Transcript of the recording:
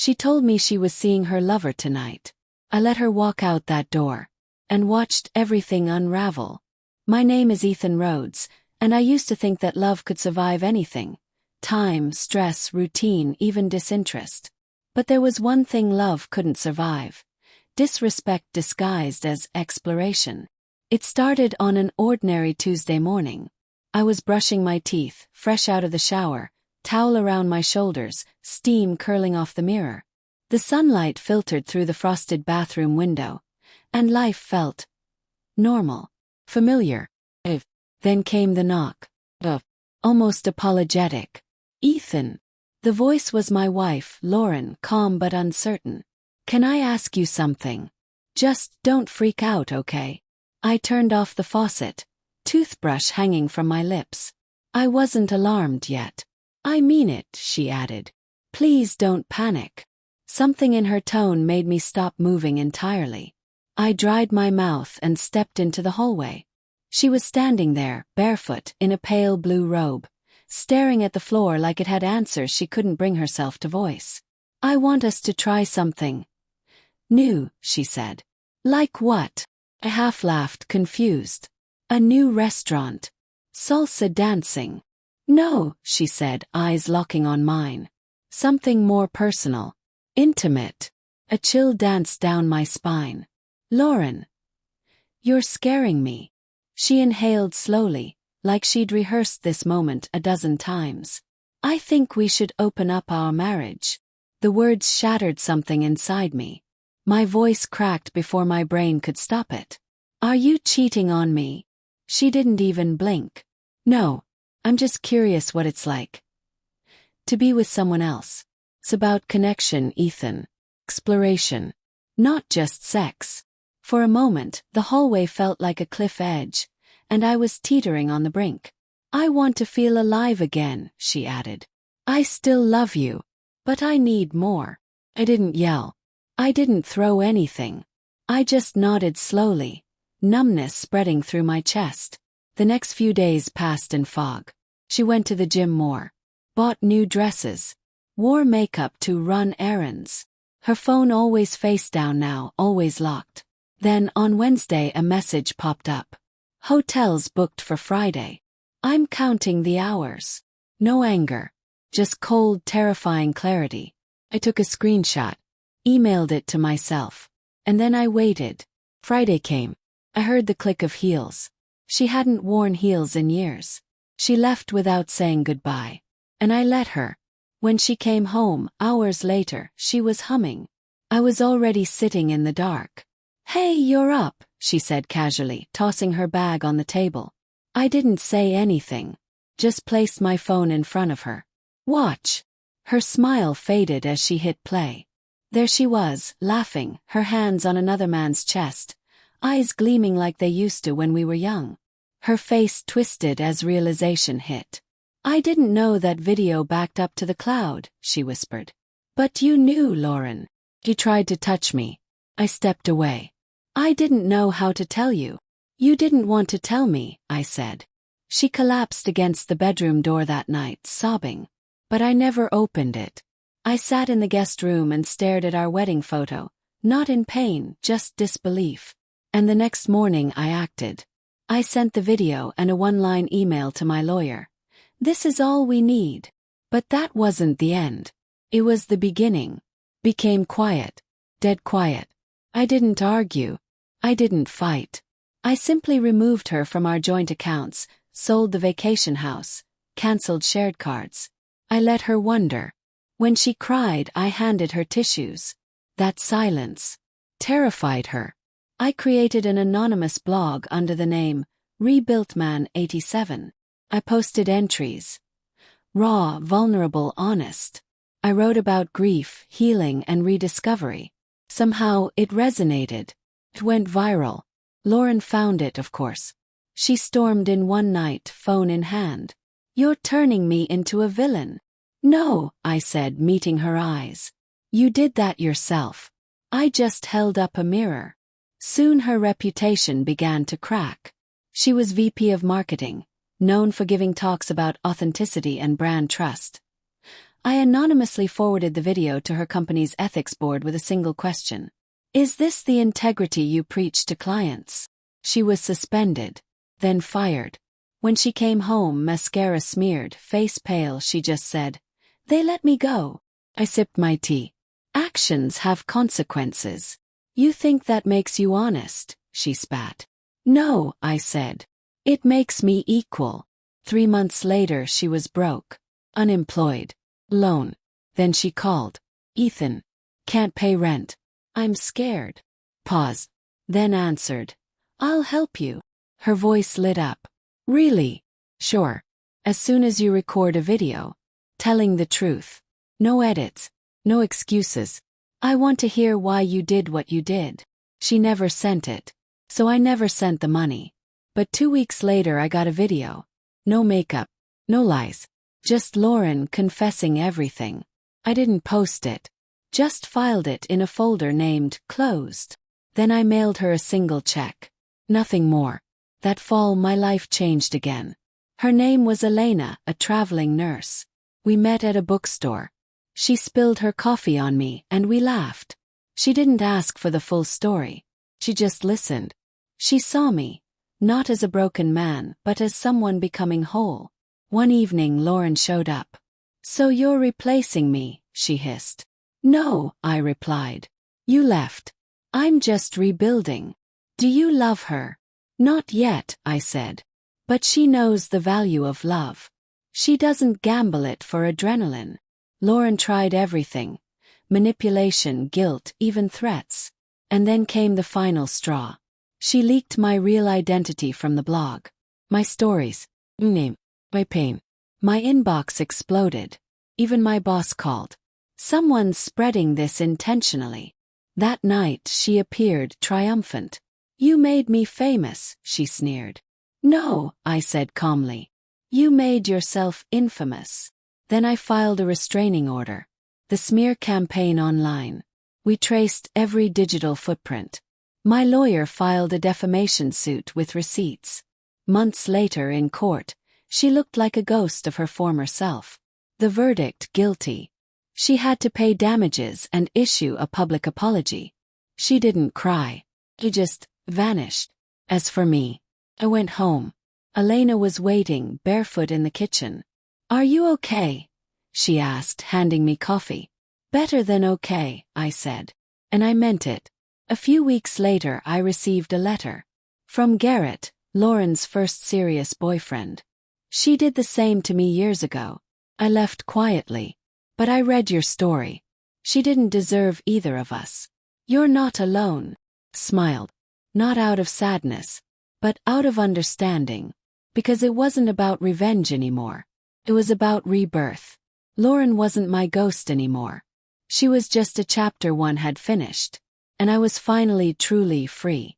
She told me she was seeing her lover tonight. I let her walk out that door and watched everything unravel. My name is Ethan Rhodes, and I used to think that love could survive anything. Time, stress, routine, even disinterest. But there was one thing love couldn't survive. Disrespect disguised as exploration. It started on an ordinary Tuesday morning. I was brushing my teeth, fresh out of the shower, towel around my shoulders, steam curling off the mirror. The sunlight filtered through the frosted bathroom window, and life felt normal, familiar. Then came the knock. Almost apologetic. Ethan. The voice was my wife, Lauren, calm but uncertain. Can I ask you something? Just don't freak out, okay? I turned off the faucet, toothbrush hanging from my lips. I wasn't alarmed yet. I mean it, she added. Please don't panic. Something in her tone made me stop moving entirely. I dried my mouth and stepped into the hallway. She was standing there, barefoot, in a pale blue robe, staring at the floor like it had answers she couldn't bring herself to voice. I want us to try something new, she said. Like what? I half laughed, confused. A new restaurant. Salsa dancing. No, she said, eyes locking on mine. Something more personal. Intimate. A chill danced down my spine. Lauren. You're scaring me. She inhaled slowly, like she'd rehearsed this moment a dozen times. I think we should open up our marriage. The words shattered something inside me. My voice cracked before my brain could stop it. Are you cheating on me? She didn't even blink. No, I'm just curious what it's like to be with someone else. It's about connection, Ethan. Exploration. Not just sex. For a moment, the hallway felt like a cliff edge, and I was teetering on the brink. I want to feel alive again, she added. I still love you, but I need more. I didn't yell. I didn't throw anything. I just nodded slowly, numbness spreading through my chest. The next few days passed in fog. She went to the gym more, bought new dresses, wore makeup to run errands. Her phone always face down now, always locked. Then on Wednesday a message popped up. Hotels booked for Friday. I'm counting the hours. No anger. Just cold, terrifying clarity. I took a screenshot, emailed it to myself. And then I waited. Friday came. I heard the click of heels. She hadn't worn heels in years. She left without saying goodbye. And I let her. When she came home, hours later, she was humming. I was already sitting in the dark. Hey, you're up, she said casually, tossing her bag on the table. I didn't say anything. Just placed my phone in front of her. Watch. Her smile faded as she hit play. There she was, laughing, her hands on another man's chest, eyes gleaming like they used to when we were young. Her face twisted as realization hit. I didn't know that video backed up to the cloud, she whispered. But you knew, Lauren. He tried to touch me. I stepped away. I didn't know how to tell you. You didn't want to tell me, I said. She collapsed against the bedroom door that night, sobbing. But I never opened it. I sat in the guest room and stared at our wedding photo, not in pain, just disbelief. And the next morning I acted. I sent the video and a one-line email to my lawyer. This is all we need. But that wasn't the end. It was the beginning. Became quiet. Dead quiet. I didn't argue. I didn't fight. I simply removed her from our joint accounts, sold the vacation house, canceled shared cards. I let her wonder. When she cried, I handed her tissues. That silence terrified her. I created an anonymous blog under the name RebuiltMan87. I posted entries. Raw, vulnerable, honest. I wrote about grief, healing, and rediscovery. Somehow, it resonated. It went viral. Lauren found it, of course. She stormed in one night, phone in hand. You're turning me into a villain. No, I said, meeting her eyes. You did that yourself. I just held up a mirror. Soon her reputation began to crack. She was VP of marketing, known for giving talks about authenticity and brand trust. I anonymously forwarded the video to her company's ethics board with a single question. Is this the integrity you preach to clients? She was suspended, then fired. When she came home, mascara smeared, face pale, she just said, "They let me go." I sipped my tea. Actions have consequences. You think that makes you honest, she spat. No, I said. It makes me equal. 3 months later she was broke. Unemployed. Loan. Then she called. Ethan. Can't pay rent. I'm scared. Pause. Then answered. I'll help you. Her voice lit up. Really? Sure. As soon as you record a video. Telling the truth. No edits. No excuses. I want to hear why you did what you did. She never sent it. So I never sent the money. But 2 weeks later I got a video. No makeup. No lies. Just Lauren confessing everything. I didn't post it. Just filed it in a folder named Closed. Then I mailed her a single check. Nothing more. That fall my life changed again. Her name was Elena, a traveling nurse. We met at a bookstore. She spilled her coffee on me and we laughed. She didn't ask for the full story. She just listened. She saw me, not as a broken man, but as someone becoming whole. One evening Lauren showed up. So you're replacing me, she hissed. No, I replied. You left. I'm just rebuilding. Do you love her? Not yet, I said. But she knows the value of love. She doesn't gamble it for adrenaline. Lauren tried everything. Manipulation, guilt, even threats. And then came the final straw. She leaked my real identity from the blog. My stories. Name. My pain. My inbox exploded. Even my boss called. Someone's spreading this intentionally. That night she appeared triumphant. You made me famous, she sneered. No, I said calmly. You made yourself infamous. Then I filed a restraining order. The smear campaign online. We traced every digital footprint. My lawyer filed a defamation suit with receipts. Months later in court, she looked like a ghost of her former self. The verdict, guilty. She had to pay damages and issue a public apology. She didn't cry. She just vanished. As for me, I went home. Elena was waiting, barefoot in the kitchen. Are you okay? She asked, handing me coffee. Better than okay, I said. And I meant it. A few weeks later I received a letter. From Garrett, Lauren's first serious boyfriend. She did the same to me years ago. I left quietly. But I read your story. She didn't deserve either of us. You're not alone. Smiled. Not out of sadness, but out of understanding. Because it wasn't about revenge anymore. It was about rebirth. Lauren wasn't my ghost anymore. She was just a chapter one had finished. And I was finally truly free.